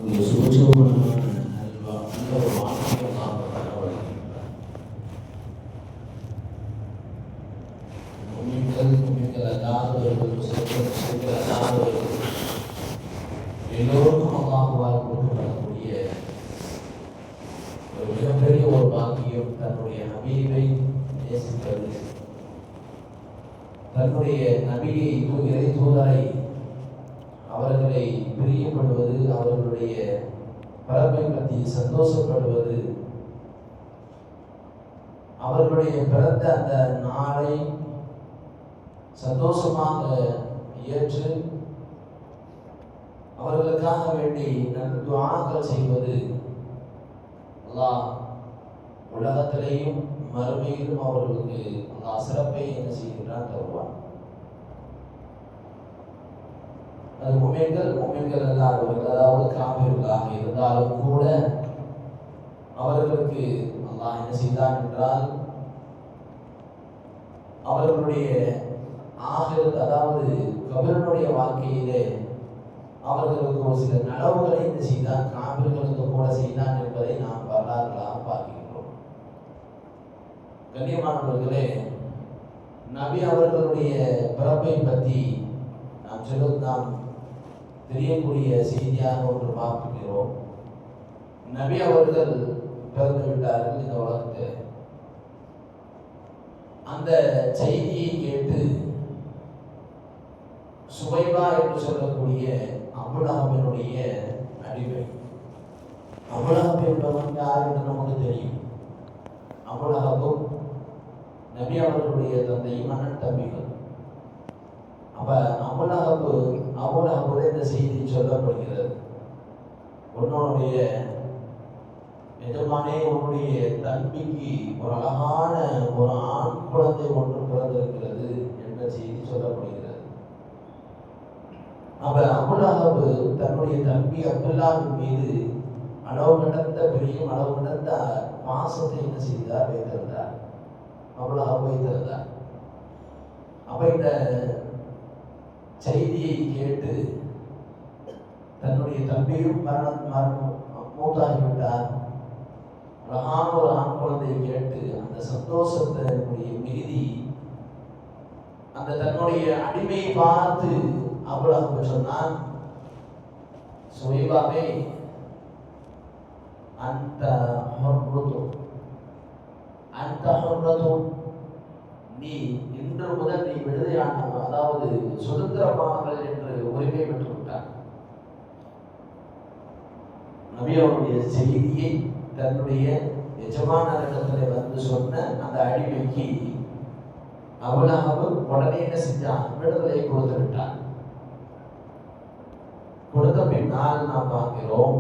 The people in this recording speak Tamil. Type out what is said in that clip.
ஒரு சுபசோபனமான நல்ல ஒரு வாழ்க்கையை நாம் வரவழைக்கின்றார். முன்னிகள் அல்லாதவர்கள், முஸ்லிம்கள் அல்லாதவர்கள் எல்லோருக்கும் அல்லாஹ்வால் கொடுக்கப்படக்கூடிய ஒரு மிகப்பெரிய ஒரு பாக்கியம் தன்னுடைய ஹபீபை நேசிப்பது, தன்னுடைய நபியை இறை தூதரை அவர்களை பிரியப்படுவது, அவர்களுடைய பரப்பை பற்றி சந்தோஷப்படுவது, அவர்களுடைய பிறந்த அந்த நாளை சந்தோஷமாக ஏற்று அவர்களுக்காக வேண்டி நல்ல துஆக்கள் செய்வது, அல்லாஹ் உலகத்திலேயும் மறுமையிலும் அவர்களுக்கு அல்லாஹ் சிறப்பை என்ன செய்கின்றான், தருவான். அது முஃமின்கள் அல்லாதவர்கள், அதாவது காஃபிர்களாக இருந்தாலும் கூட அவர்களுக்கு அல்லாஹ் என்ன செய்தான் என்றால், அவர்களுடைய ஆகிரத், அதாவது கபருடைய வாழ்க்கையிலே அவர்களுக்கு ஒரு சில நலவுகளை என்ன செய்தான், காஃபிர்களுக்கு கூட செய்தான் என்பதை நாம் வரலாறுகளாக பார்க்கின்றோம். கண்ணியமானவர்களே, நபி அவர்களுடைய பிறப்பை பற்றி நாம் தெரியக்கூடிய செய்தியாக ஒன்று பார்க்கிறோம். நபி அவர்கள் பிறந்து விட்டார்கள் இந்த உலகத்தில். அந்த செய்தியை கேட்டு சுவைபா என்று சொல்லக்கூடிய அபுலஹபினுடைய அடிமை, அபுலஹப் என்பவன் யார் என்று நமக்கு தெரியும். அபுலஹபும் நபி அவர்களுடைய தந்தையும் அண்ணன் தம்பிகள். அப்ப அபுலஹபுடைய இந்த செய்தி சொல்லப்படுகிறது, உன்னுடைய எஜமானே, உன்னுடைய தம்பிக்கு ஒரு அழகான ஒரு ஆண் குழந்தை ஒன்று பிறந்திருக்கிறது என்ற செய்தி சொல்லப்படுகிறது. அப்ப அபுலஹப் தன்னுடைய தம்பி அப்துல்லாவின் மீது அளவு கடந்த பிரியம், அளவு கடந்த பாசத்தை என்ன செய்தார், வைத்திருந்தார். அபுலஹப் வைத்திருந்தார். அப்ப இந்த செய்தியை கேட்டு தன்னுடைய தம்பியும் மூத்தாகிவிட்டார், அழகான ஒரு ஆண் குழந்தையை கேட்டு அந்த சந்தோஷத்தினுடைய மிகுதி, அந்த தன்னுடைய அடிமையை பார்த்து அபுலஹப் சொன்னான், சுவைபாவே, அந்த நீ இன்று முதல் நீ விடுதலையானவன், அதாவது சுதந்திரமானவர்கள் என்று உரிமை பெற்று விட்டார். நபி அவருடைய செய்தியை தன்னுடைய எஜமானரிடத்தில் வந்து சொன்ன அந்த அடிமைக்கு அபுலஹப் உடனே என்ன செஞ்சான், விடுதலை கொடுத்து விட்டான். கொடுத்த பின்னால் நாம் பார்க்கிறோம்,